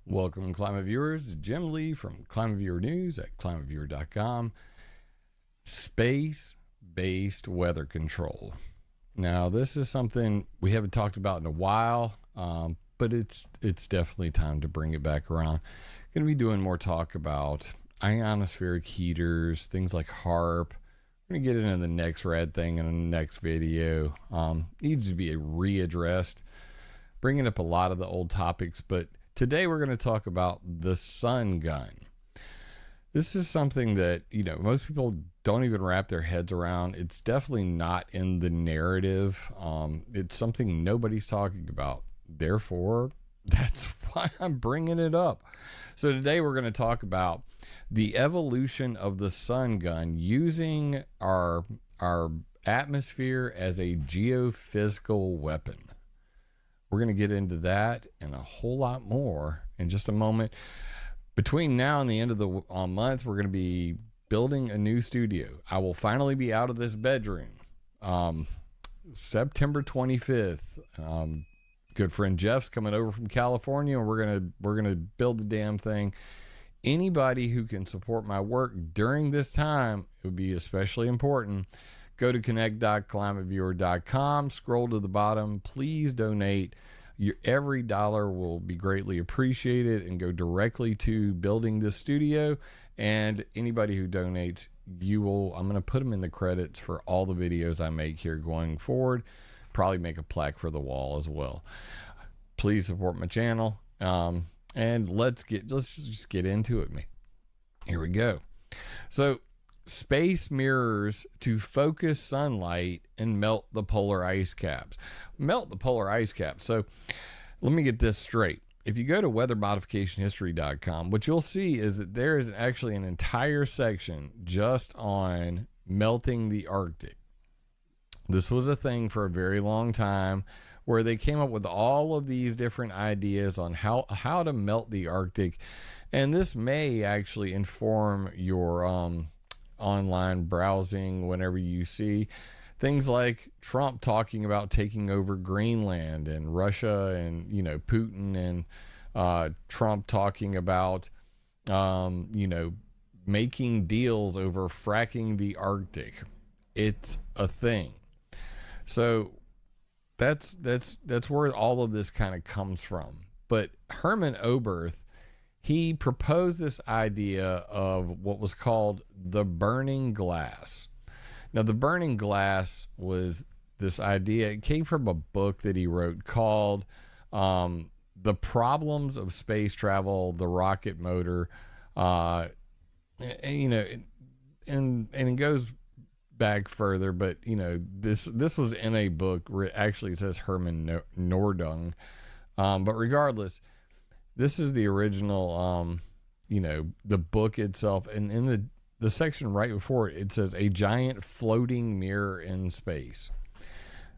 Welcome, Climate Viewers. Jim Lee from Climate Viewer News at climateviewer.com. Space-based weather control. Now, this is something we haven't talked about in a while, but it's definitely time to bring it back around. Going to be doing more talk about ionospheric heaters, things like HARP. We're going to get into the next rad thing in the next video. Needs to be readdressed. Bringing up a lot of the old topics, but today we're going to talk about the sun gun. This is something that, most people don't even wrap their heads around. It's definitely not in the narrative. It's something nobody's talking about. Therefore, that's why I'm bringing it up. So today we're going to talk about the evolution of the sun gun using our atmosphere as a geophysical weapon. We're going to get into that and a whole lot more in just a moment. Between now and the end of the month, we're going to be building a new studio. I will finally be out of this bedroom. September 25th. Good friend Jeff's coming over from California, and we're gonna build the damn thing. Anybody who can support my work during this time, it would be especially important. Go to connect.climateviewer.com, scroll to the bottom, please donate. Every dollar will be greatly appreciated and go directly to building this studio. And anybody who donates, I'm going to put them in the credits for all the videos I make here going forward. Probably make a plaque for the wall as well. Please support my channel. And let's just get into it. Here we go. So, space mirrors to focus sunlight and melt the polar ice caps. So let me get this straight. If you go to weathermodificationhistory.com, what you'll see is that there is actually an entire section just on melting the Arctic. This was a thing for a very long time where they came up with all of these different ideas on how to melt the Arctic. And this may actually inform your online browsing whenever you see things like Trump talking about taking over Greenland, and Russia and Putin and Trump talking about making deals over fracking the Arctic. It's a thing. So that's where all of this kind of comes from. But Herman Oberth, he proposed this idea of what was called the burning glass. Now, the burning glass was this idea. It came from a book that he wrote called The Problems of Space Travel, the Rocket Motor. And it goes back further, but, this was in a book where it actually says Herman Nordung. But regardless, this is the original, the book itself. And in the section right before it, it says a giant floating mirror in space.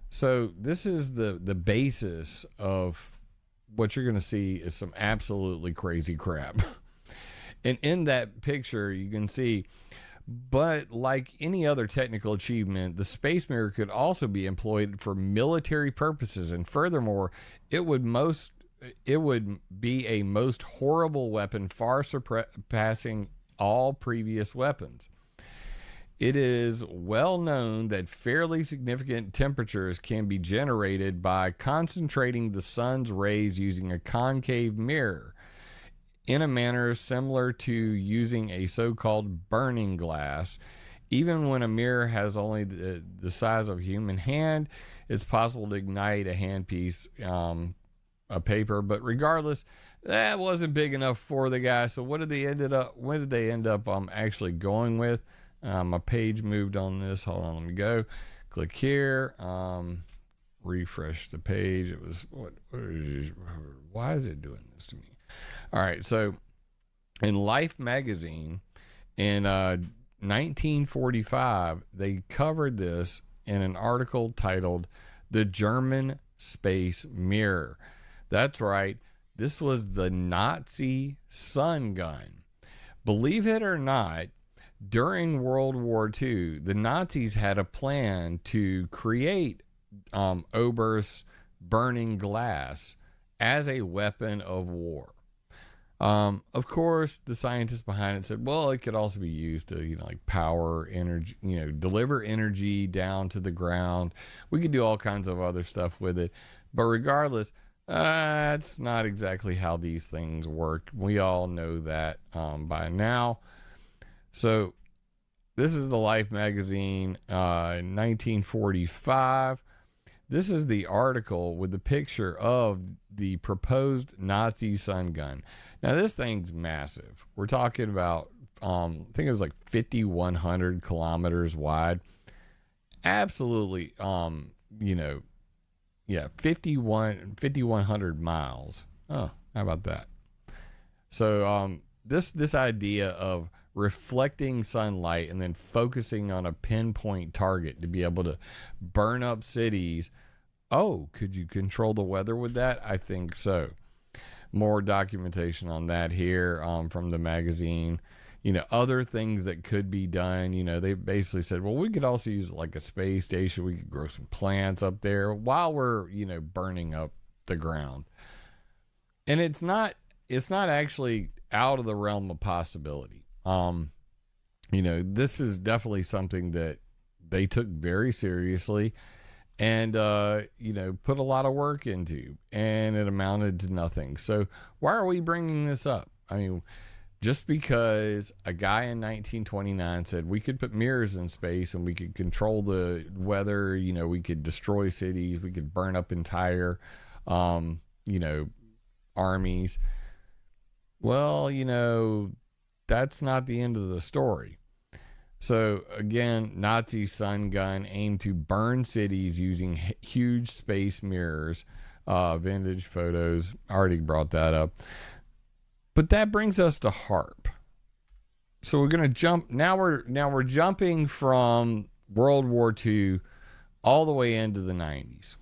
So this is the basis of what you're going to see is some absolutely crazy crap. And in that picture, you can see, but like any other technical achievement, the space mirror could also be employed for military purposes. And furthermore, it would be a most horrible weapon, far surpassing all previous weapons. It is well known that fairly significant temperatures can be generated by concentrating the sun's rays using a concave mirror in a manner similar to using a so-called burning glass. Even when a mirror has only the size of a human hand, it's possible to ignite a handpiece, a paper. But regardless, that wasn't big enough for the guy. So what did they end up actually going with? My page moved on this. Hold on, let me go. Click here. Refresh the page. It was why is it doing this to me? All right, so in Life magazine in 1945, they covered this in an article titled "The German Space Mirror." That's right. This was the Nazi sun gun. Believe it or not, during World War II, the Nazis had a plan to create Oberth's burning glass as a weapon of war. Of course, the scientists behind it said, well, it could also be used to, like power energy, deliver energy down to the ground. We could do all kinds of other stuff with it. But regardless, that's not exactly how these things work. We all know that by now. So this is the Life magazine, 1945. This is the article with the picture of the proposed Nazi sun gun. Now, this thing's massive. We're talking about, I think it was like 5,100 kilometers wide. Absolutely, 5,100 miles. Oh, how about that? So, this idea of reflecting sunlight and then focusing on a pinpoint target to be able to burn up cities. Oh, could you control the weather with that? I think so. More documentation on that here from the magazine. Other things that could be done. They basically said, well, we could also use like a space station. We could grow some plants up there while we're, burning up the ground. And it's not actually out of the realm of possibility. This is definitely something that they took very seriously and, put a lot of work into, and it amounted to nothing. So why are we bringing this up? I mean, just because a guy in 1929 said we could put mirrors in space and we could control the weather, we could destroy cities, we could burn up entire, armies. Well, that's not the end of the story. So again, Nazi sun gun aimed to burn cities using huge space mirrors. Vintage photos, already brought that up. But that brings us to HARP. So we're gonna jump now. We're jumping from World War II all the way into the 90s.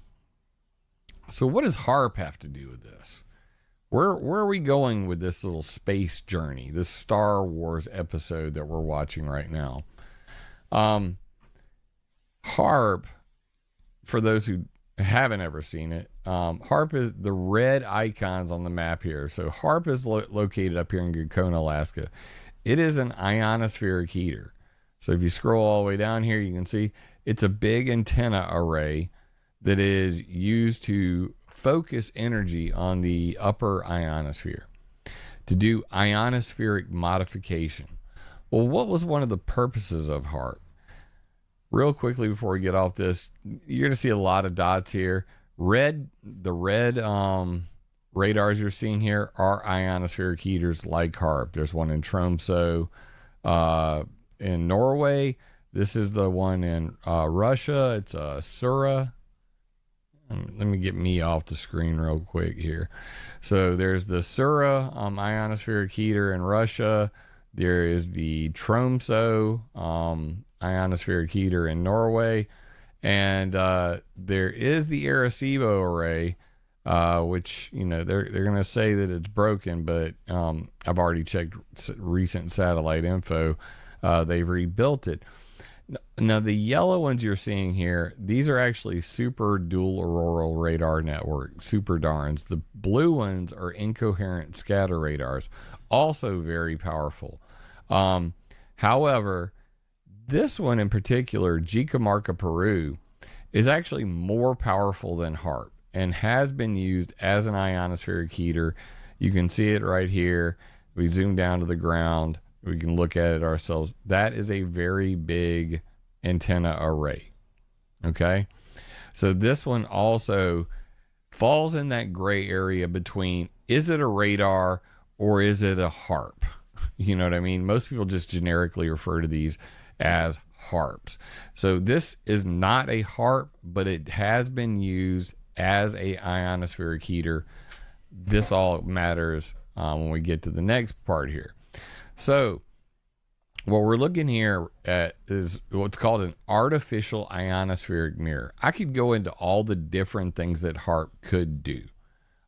So what does HARP have to do with this? Where are we going with this little space journey, this Star Wars episode that we're watching right now? HARP, for those who haven't ever seen it, HARP is the red icons on the map here. So HARP is located up here in Gacona, Alaska. It is an ionospheric heater. So if you scroll all the way down here, you can see it's a big antenna array that is used to focus energy on the upper ionosphere to do ionospheric modification. Well, what was one of the purposes of HARP? Real quickly before we get off this, you're going to see a lot of dots here. The red radars you're seeing here are ionospheric heaters like HARP. There's one in Tromsø in Norway. This is the one in Russia. It's Sura. Let me get me off the screen real quick here. So there's the Sura ionospheric heater in Russia. There is the Tromsø ionospheric heater in Norway. And there is the Arecibo array, which, they're going to say that it's broken, but I've already checked recent satellite info. They've rebuilt it. Now, the yellow ones you're seeing here, these are actually super dual auroral radar network, super DARNs. The blue ones are incoherent scatter radars, also very powerful. However, this one in particular, Jicamarca, Peru, is actually more powerful than HARP and has been used as an ionospheric heater. You can see it right here. We zoom down to the ground. We can look at it ourselves. That is a very big antenna array. Okay. So this one also falls in that gray area between, is it a radar or is it a HARP? You know what I mean? Most people just generically refer to these as HARPs. So this is not a HARP, but it has been used as a ionospheric heater. This all matters when we get to the next part here. So what we're looking here at is what's called an artificial ionospheric mirror. I could go into all the different things that HARP could do.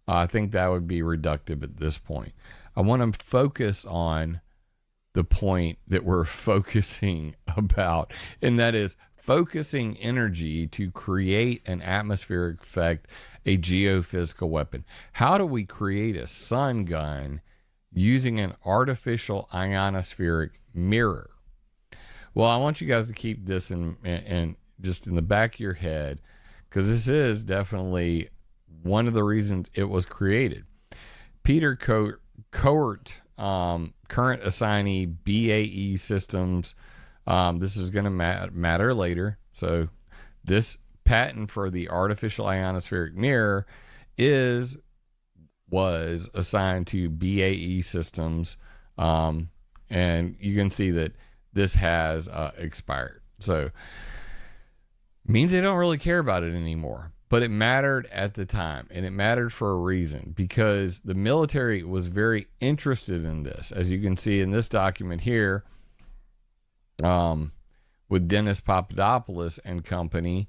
I think that would be reductive at this point. I want to focus on the point that we're focusing about, and that is focusing energy to create an atmospheric effect, a geophysical weapon. How do we create a sun gun using an artificial ionospheric mirror. Well, I want you guys to keep this in just in the back of your head, because this is definitely one of the reasons it was created. Peter Cohort, current assignee, BAE Systems. This is going to matter later. So this patent for the artificial ionospheric mirror was assigned to BAE Systems, and you can see that this has expired. So means they don't really care about it anymore. But it mattered at the time, and it mattered for a reason, because the military was very interested in this. As you can see in this document here, with Dennis Papadopoulos and company,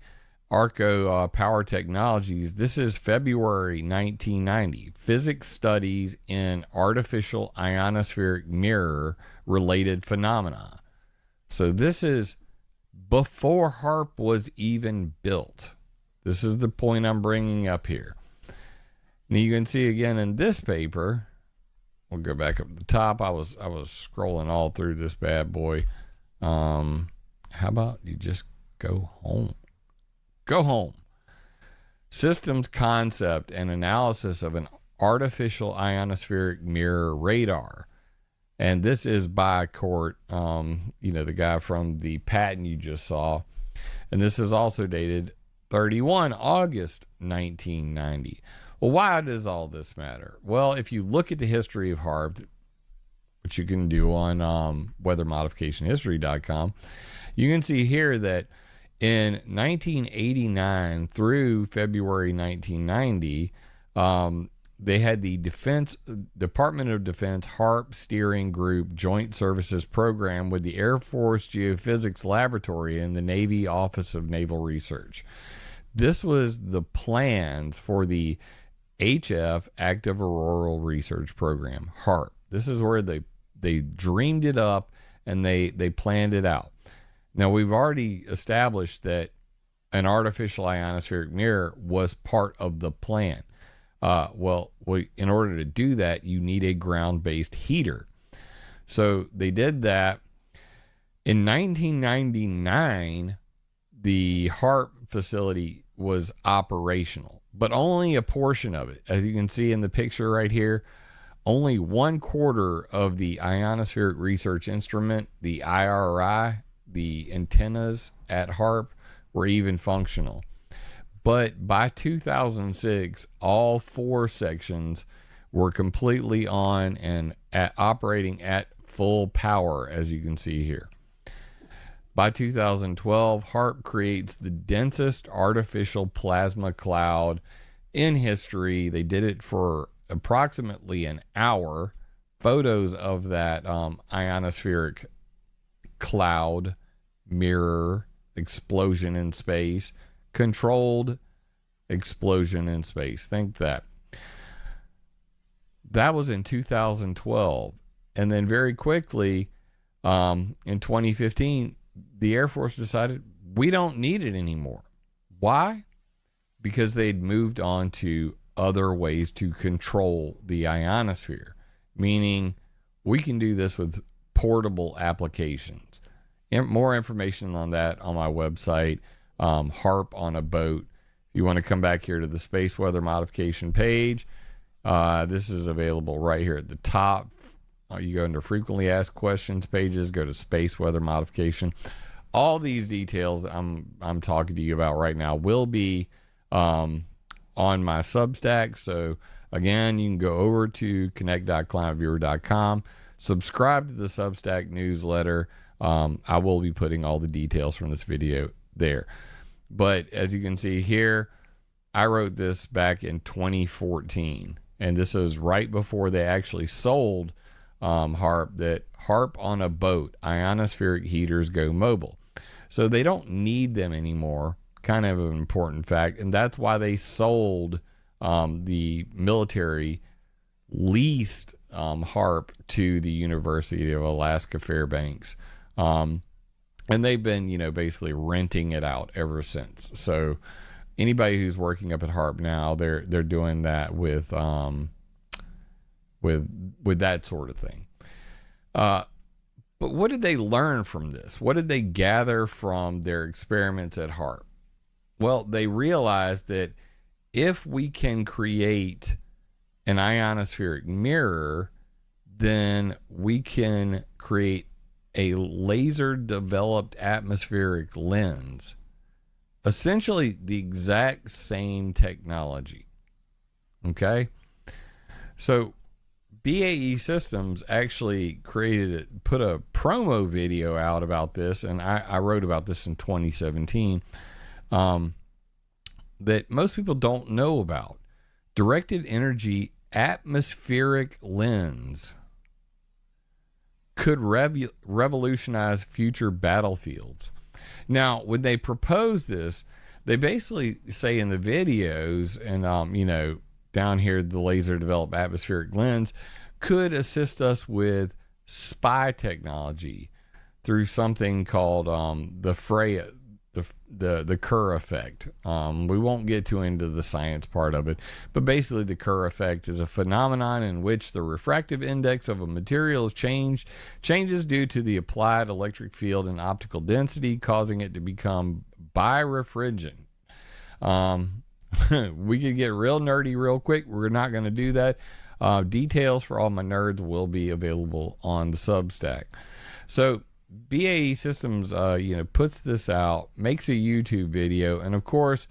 Arco Power Technologies. This is February 1990. Physics studies in artificial ionospheric mirror related phenomena. So this is before HAARP was even built. This is the point I'm bringing up here. Now you can see again in this paper, we'll go back up to the top. I was scrolling all through this bad boy. How about you just go home? Go home. Systems concept and analysis of an artificial ionospheric mirror radar. And this is by Court, the guy from the patent you just saw. And this is also dated 31 August 1990. Well, why does all this matter? Well, if you look at the history of HAARP, which you can do on weathermodificationhistory.com, you can see here that in 1989 through February 1990, they had the Department of Defense HAARP Steering Group Joint Services Program with the Air Force Geophysics Laboratory and the Navy Office of Naval Research. This was the plans for the HF Active Auroral Research Program, HAARP. This is where they dreamed it up and they planned it out. Now, we've already established that an artificial ionospheric mirror was part of the plan. In order to do that, you need a ground-based heater. So they did that. In 1999, the HAARP facility was operational, but only a portion of it. As you can see in the picture right here, only 1/4 of the ionospheric research instrument, the IRI, the antennas at HAARP, were even functional. But by 2006, all 4 sections were completely on and operating at full power, as you can see here. By 2012, HAARP creates the densest artificial plasma cloud in history. They did it for approximately an hour. Photos of that ionospheric cloud mirror explosion in space. Controlled explosion in space. Think that. That was in 2012. And then very quickly, in 2015, the Air Force decided we don't need it anymore. Why? Because they'd moved on to other ways to control the ionosphere, meaning we can do this with portable applications. And more information on that on my website, HAARP on a Boat. If you want to come back here to the space weather modification page, this is available right here at the top. You go into frequently asked questions pages, go to space weather modification. All these details I'm talking to you about right now will be on my Substack. So again, you can go over to connect.climateviewer.com, subscribe to the Substack newsletter. I will be putting all the details from this video there. But as you can see here, I wrote this back in 2014, and this is right before they actually sold HAARP, that HAARP on a Boat, ionospheric heaters go mobile. So they don't need them anymore, kind of an important fact, and that's why they sold the military leased HAARP to the University of Alaska Fairbanks. And they've been, basically renting it out ever since. So anybody who's working up at HAARP now, they're doing that with with that sort of thing. But what did they learn from this? What did they gather from their experiments at HAARP? Well, they realized that if we can create an ionospheric mirror, then we can create a laser developed atmospheric lens. Essentially the exact same technology. Okay? So BAE Systems actually put a promo video out about this, and I wrote about this in 2017, that most people don't know about. Directed energy atmospheric lens could revolutionize future battlefields. Now, when they propose this, they basically say in the videos, and down here, the laser developed atmospheric lens could assist us with spy technology through something called the Kerr effect. We won't get too into the science part of it, but basically the Kerr effect is a phenomenon in which the refractive index of a material is changes due to the applied electric field and optical density, causing it to become birefringent. We could get real nerdy real quick. We're not going to do that. Details for all my nerds will be available on the Substack. So BAE Systems, puts this out, makes a YouTube video, and of course,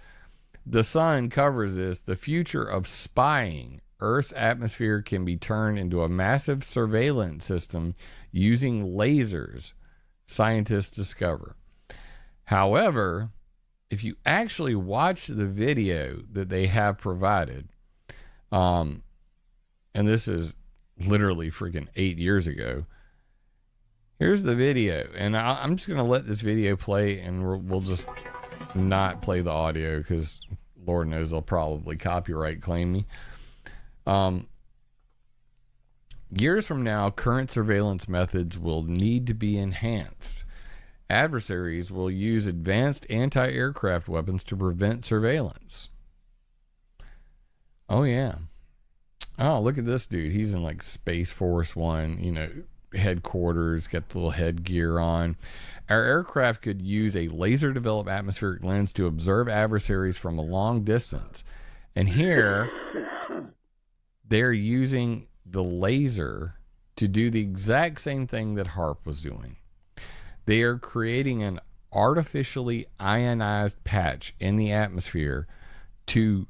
The Sun covers this. The future of spying. Earth's atmosphere can be turned into a massive surveillance system using lasers, scientists discover. However, if you actually watch the video that they have provided, and this is literally freaking 8 years ago, here's the video, and I'm just going to let this video play, and we'll just not play the audio because Lord knows they'll probably copyright claim me. Years from now, current surveillance methods will need to be enhanced. Adversaries will use advanced anti-aircraft weapons to prevent surveillance. Oh, yeah. Oh, look at this dude. He's in like Space Force One, headquarters, got the little headgear on. Our aircraft could use a laser developed atmospheric lens to observe adversaries from a long distance. And here they're using the laser to do the exact same thing that HAARP was doing. They are creating an artificially ionized patch in the atmosphere to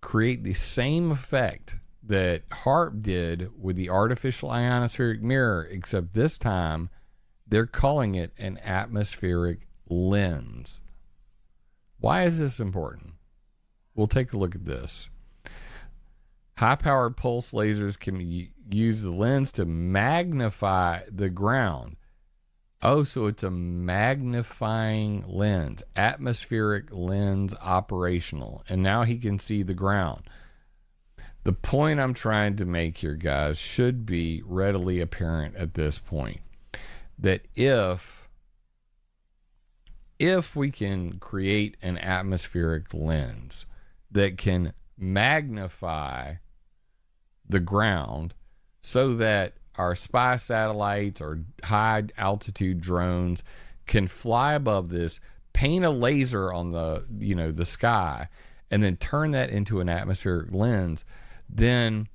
create the same effect that HAARP did with the artificial ionospheric mirror, except this time they're calling it an atmospheric lens. Why is this important? We'll take a look at this. High-powered pulse lasers can use the lens to magnify the ground. Oh, so it's a magnifying lens, atmospheric lens operational. And now he can see the ground. The point I'm trying to make here, guys, should be readily apparent at this point. That if we can create an atmospheric lens that can magnify the ground so that our spy satellites or high altitude drones can fly above this, paint a laser on the sky, and then turn that into an atmospheric lens, then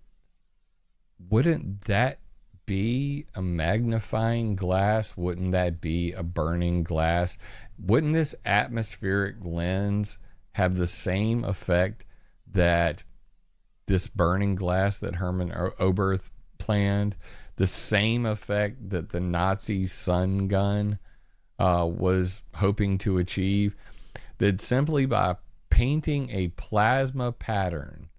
wouldn't that be a magnifying glass? Wouldn't that be a burning glass? Wouldn't this atmospheric lens have the same effect that this burning glass that Hermann Oberth planned? The same effect that the Nazi sun gun was hoping to achieve? That simply by painting a plasma pattern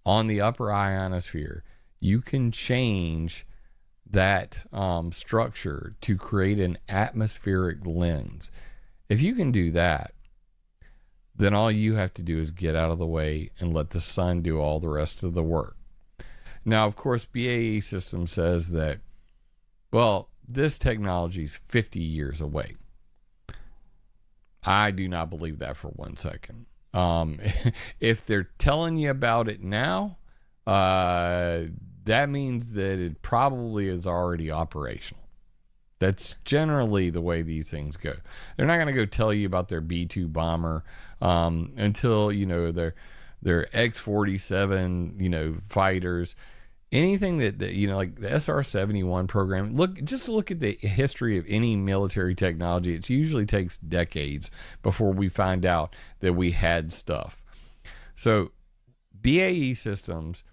on the upper ionosphere, you can change that structure to create an atmospheric lens. If you can do that, then all you have to do is get out of the way and let the sun do all the rest of the work. Now, of course, BAE Systems says that, well, this technology is 50 years away. I do not believe that for 1 second. If they're telling you about it now, that means that it probably is already operational. That's generally the way these things go. They're not going to go tell you about their B-2 bomber until, you know, their X-47, you know, fighters. Anything that you know, like the SR-71 program, just look at the history of any military technology. It usually takes decades before we find out that we had stuff. So BAE Systems,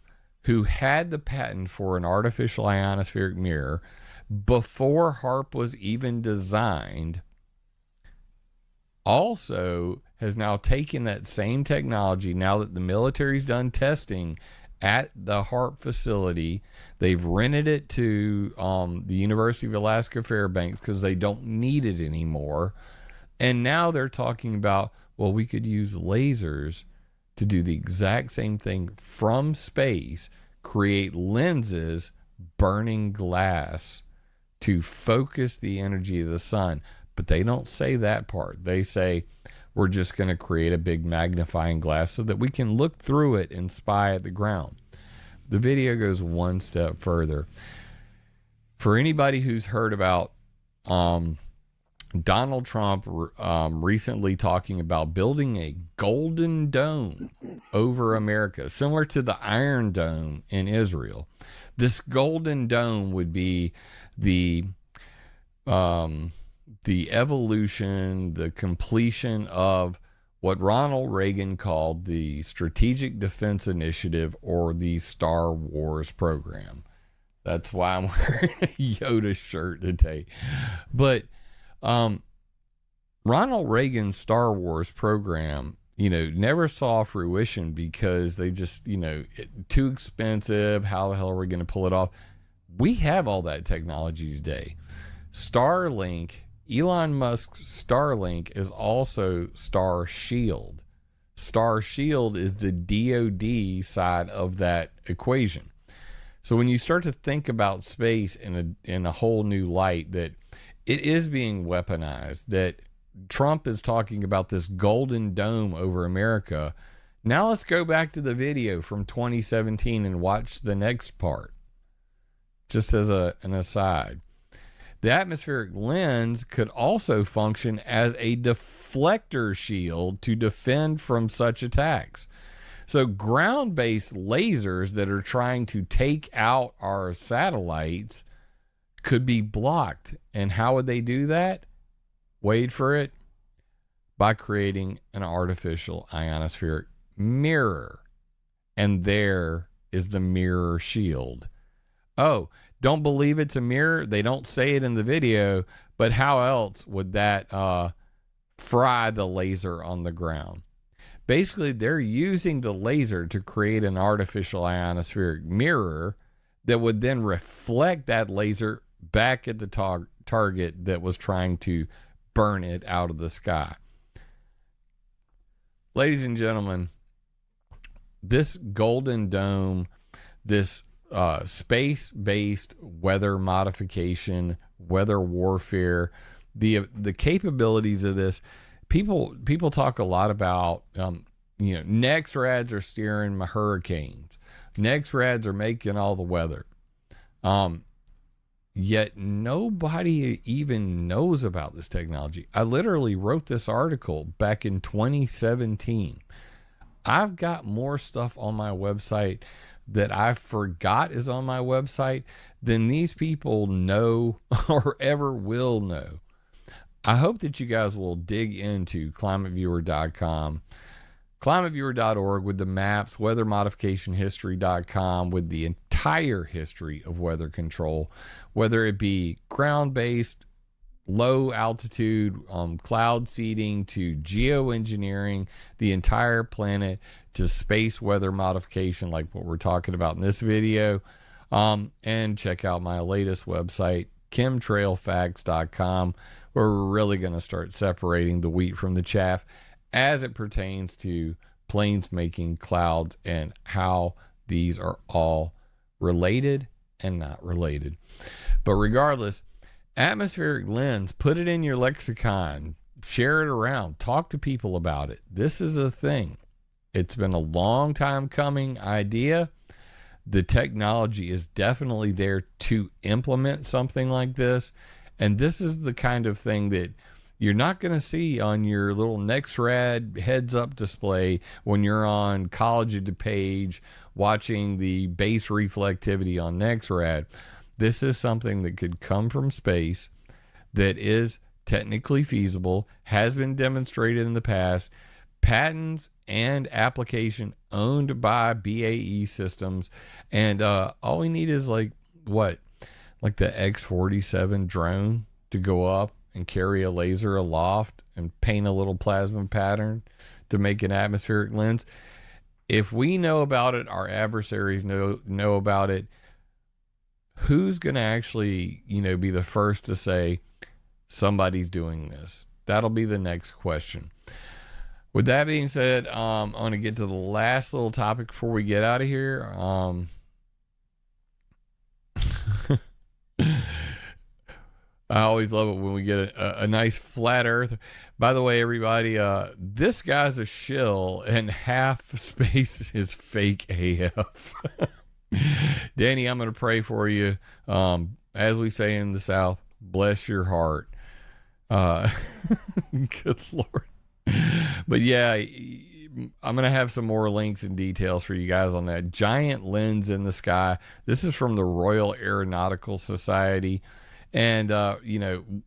who had the patent for an artificial ionospheric mirror before HARP was even designed, also has now taken that same technology, now that the military's done testing at the HARP facility. They've rented it to the University of Alaska Fairbanks because they don't need it anymore. And now they're talking about, well, we could use lasers to do the exact same thing from space, create lenses burning glass to focus the energy of the sun. But they don't say that part. They say, we're just going to create a big magnifying glass so that we can look through it and spy at the ground. The video goes one step further. For anybody who's heard about Donald Trump recently talking about building a golden dome over America, similar to the Iron Dome in Israel. This golden dome would be the evolution, the completion of what Ronald Reagan called the Strategic Defense Initiative, or the Star Wars program. That's why I'm wearing a Yoda shirt today. But Ronald Reagan's Star Wars program, you know, never saw fruition because they just, you know, too expensive. How the hell are we going to pull it off? We have all that technology today. Starlink, Elon Musk's Starlink, is also Star Shield. Star Shield is the DoD side of that equation. So when you start to think about space in a whole new light, that it is being weaponized, that Trump is talking about this golden dome over America. Now let's go back to the video from 2017 and watch the next part, just as an aside. The atmospheric lens could also function as a deflector shield to defend from such attacks. So ground-based lasers that are trying to take out our satellites could be blocked. And how would they do that? Wait for it. By creating an artificial ionospheric mirror. And there is the mirror shield. Oh, don't believe it's a mirror? They don't say it in the video, but how else would that fry the laser on the ground? Basically, they're using the laser to create an artificial ionospheric mirror that would then reflect that laser back at the target that was trying to burn it out of the sky. Ladies and gentlemen, this golden dome, this space-based weather modification, weather warfare, the capabilities of this, people talk a lot about, NEXRADs are steering my hurricanes. NEXRADs are making all the weather. Yet nobody even knows about this technology. I literally wrote this article back in 2017. I've got more stuff on my website that I forgot is on my website than these people know or ever will know. I hope that you guys will dig into climateviewer.com, climateviewer.org with the maps, weathermodificationhistory.com with the entire history of weather control, whether it be ground-based, low altitude, cloud seeding, to geoengineering the entire planet, to space weather modification like what we're talking about in this video. And check out my latest website, chemtrailfacts.com, where we're really going to start separating the wheat from the chaff as it pertains to planes making clouds and how these are all related and not related. But regardless, atmospheric lens, put it in your lexicon, share it around, talk to people about it. This is a thing. It's been a long time coming idea. The technology is definitely there to implement something like this. And this is the kind of thing that you're not going to see on your little NextRad heads up display when you're on College of DuPage watching the base reflectivity on NextRad. This is something that could come from space, that is technically feasible, has been demonstrated in the past, patents and application owned by BAE Systems. And all we need is like the X-47 drone to go up and carry a laser aloft and paint a little plasma pattern to make an atmospheric lens. If we know about it, our adversaries know about it. Who's going to actually, be the first to say somebody's doing this? That'll be the next question. With that being said, I'm going to get to the last little topic before we get out of here. I always love it when we get a nice flat earth. By the way, everybody, this guy's a shill and half space is fake AF. Danny, I'm going to pray for you. As we say in the South, bless your heart. Good Lord. But yeah, I'm going to have some more links and details for you guys on that giant lens in the sky. This is from the Royal Aeronautical Society. And, in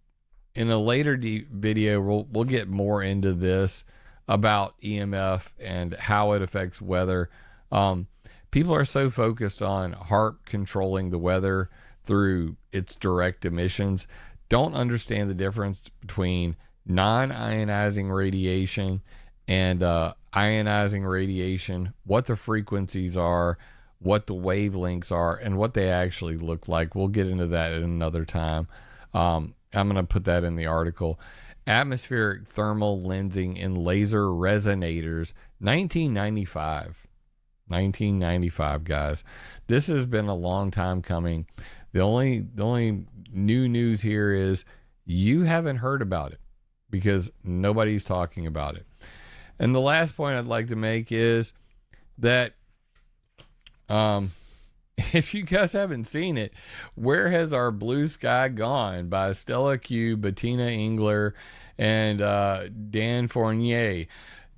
a later video, we'll get more into this about EMF and how it affects weather. People are so focused on HAARP controlling the weather through its direct emissions, don't understand the difference between non-ionizing radiation and ionizing radiation, what the frequencies are, what the wavelengths are, and what they actually look like. We'll get into that at another time. I'm going to put that in the article. Atmospheric thermal lensing in laser resonators, 1995. 1995, guys. This has been a long time coming. The only new news here is you haven't heard about it because nobody's talking about it. And the last point I'd like to make is that if you guys haven't seen it, Where Has Our Blue Sky Gone by Stella Q, Bettina Engler, and Dan Fournier.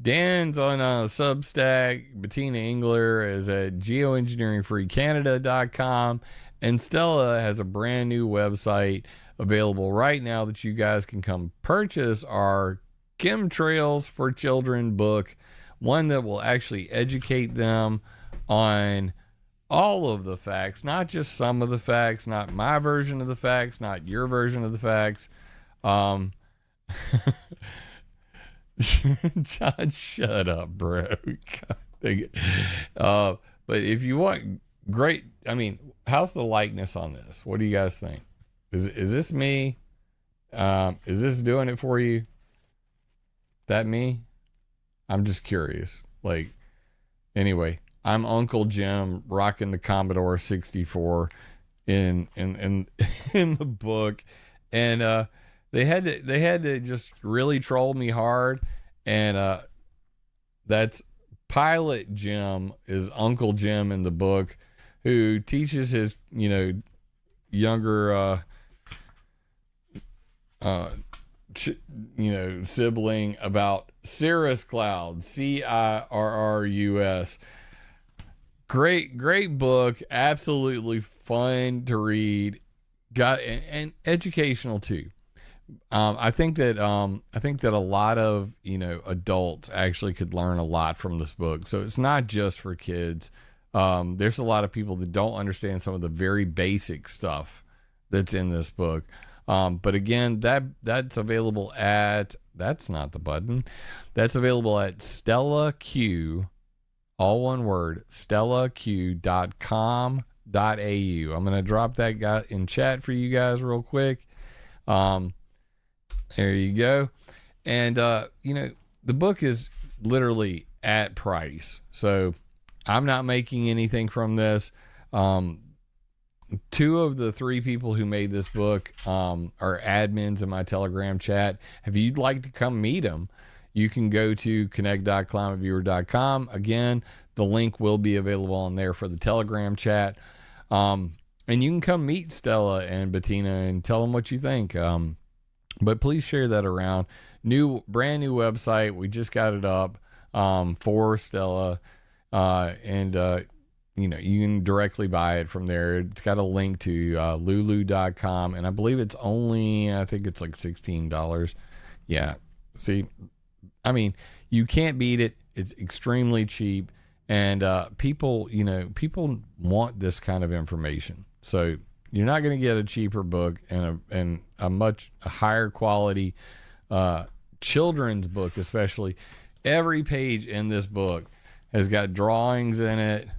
Dan's on Substack. Bettina Engler is at geoengineeringfreecanada.com. And Stella has a brand new website available right now that you guys can come purchase our Chemtrails for Children book, one that will actually educate them on all of the facts, not just some of the facts, not my version of the facts, not your version of the facts. John, shut up, bro. But if you want great, how's the likeness on this? What do you guys think? Is this me? Is this doing it for you? That me? I'm just curious. Anyway, I'm Uncle Jim rocking the Commodore 64 in the book, and they had to just really troll me hard, and that's Pilot Jim is Uncle Jim in the book, who teaches his younger sibling about cirrus clouds, CIRRUS. Great book, absolutely fun to read, and educational too. I think that a lot of adults actually could learn a lot from this book. So it's not just for kids. There's a lot of people that don't understand some of the very basic stuff that's in this book. But again, that's available at, that's not the button. That's available at Stella Q, all one word, stellaQ.com.au. I'm going to drop that guy in chat for you guys real quick. There you go. And, the book is literally at price. So I'm not making anything from this. Two of the three people who made this book are admins in my Telegram chat. If you'd like to come meet them, you can go to connect.climateviewer.com. Again, The link will be available on there for the Telegram chat. And you can come meet Stella and Bettina and tell them what you think. But please share that around. Brand new website. We just got it up for Stella. And you can directly buy it from there. It's got a link to lulu.com. And I believe it's only, I think it's like $16. Yeah. See, I mean, you can't beat it. It's extremely cheap. And people want this kind of information. So you're not going to get a cheaper book and a much higher quality children's book, especially. Every page in this book has got drawings in it,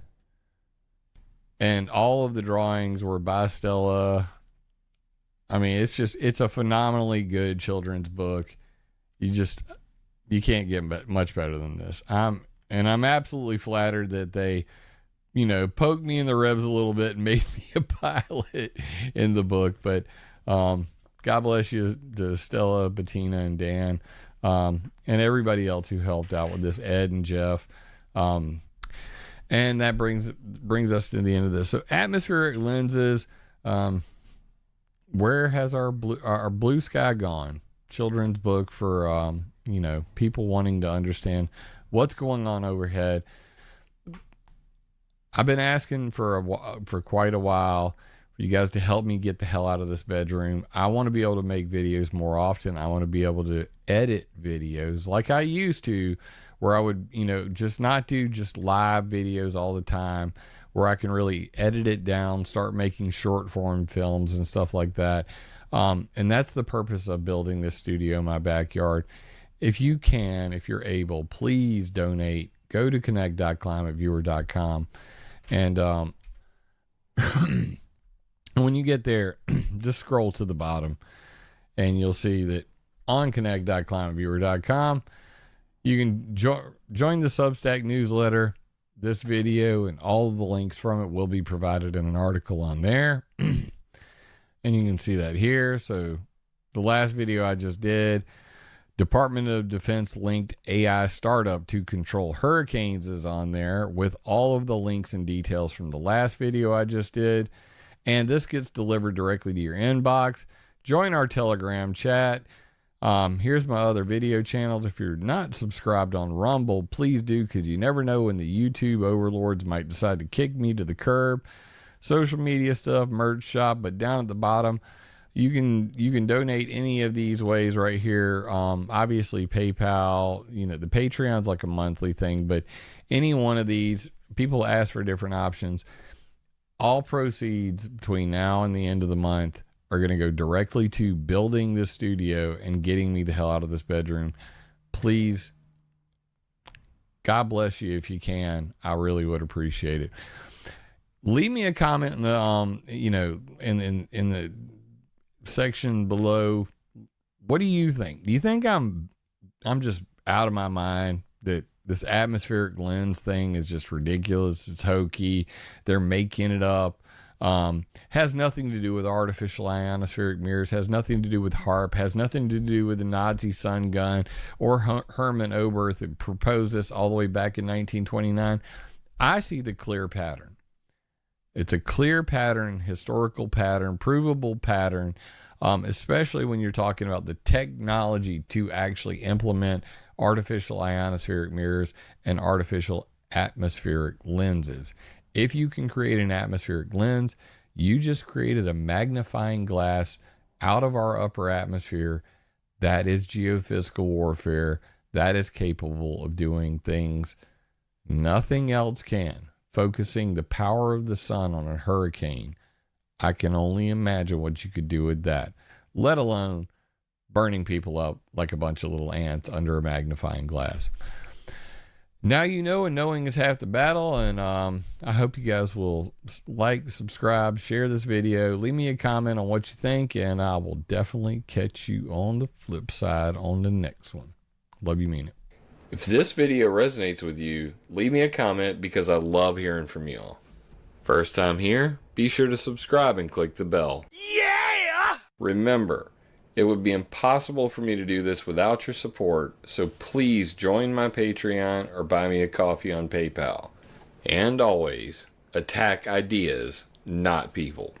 and all of the drawings were by Stella. I mean, it's a phenomenally good children's book. You can't get much better than this. I'm absolutely flattered that they, poked me in the ribs a little bit and made me a pilot in the book. But God bless you to Stella, Bettina, and Dan, and everybody else who helped out with this, Ed and Jeff. And that brings us to the end of this. So atmospheric lenses. Where has our blue sky gone? Children's book for people wanting to understand what's going on overhead. I've been asking for quite a while for you guys to help me get the hell out of this bedroom. I want to be able to make videos more often. I want to be able to edit videos like I used to, where I would, just not do just live videos all the time, where I can really edit it down, start making short form films and stuff like that. And that's the purpose of building this studio in my backyard. If you can, if you're able, please donate. Go to connect.climateviewer.com. And when you get there, just scroll to the bottom and you'll see that on connect.climateviewer.com, you can join the Substack newsletter. This video and all of the links from it will be provided in an article on there. And you can see that here. So the last video I just did, Department of Defense linked AI startup to control hurricanes, is on there with all of the links and details from the last video I just did. And this gets delivered directly to your inbox. Join our Telegram chat. Here's my other video channels. If you're not subscribed on Rumble, please do, because you never know when the YouTube overlords might decide to kick me to the curb. Social media stuff, merch shop, but down at the bottom, you can donate any of these ways right here. Obviously PayPal, the Patreon's like a monthly thing, but any one of these, people ask for different options. All proceeds between now and the end of the month are going to go directly to building this studio and getting me the hell out of this bedroom. Please, God bless you if you can. I really would appreciate it. Leave me a comment in the in the section below. What do you think? Do you think I'm just out of my mind that this atmospheric lens thing is just ridiculous? It's hokey. They're making it up. Has nothing to do with artificial ionospheric mirrors, has nothing to do with HARP, has nothing to do with the Nazi sun gun or Hermann Oberth who proposed this all the way back in 1929. I see the clear pattern. It's a clear pattern, historical pattern, provable pattern, especially when you're talking about the technology to actually implement artificial ionospheric mirrors and artificial atmospheric lenses. If you can create an atmospheric lens, you just created a magnifying glass out of our upper atmosphere. That is geophysical warfare. That is capable of doing things nothing else can. Focusing the power of the sun on a hurricane. I can only imagine what you could do with that, let alone burning people up like a bunch of little ants under a magnifying glass. Now you know, and knowing is half the battle. And I hope you guys will like, subscribe, share this video, leave me a comment on what you think, and I will definitely catch you on the flip side on the next one. Love you, mean it. If this video resonates with you, leave me a comment, because I love hearing from y'all. First time here, be sure to subscribe and click the bell. Yeah! Remember, it would be impossible for me to do this without your support, so please join my Patreon or buy me a coffee on PayPal. And always attack ideas, not people.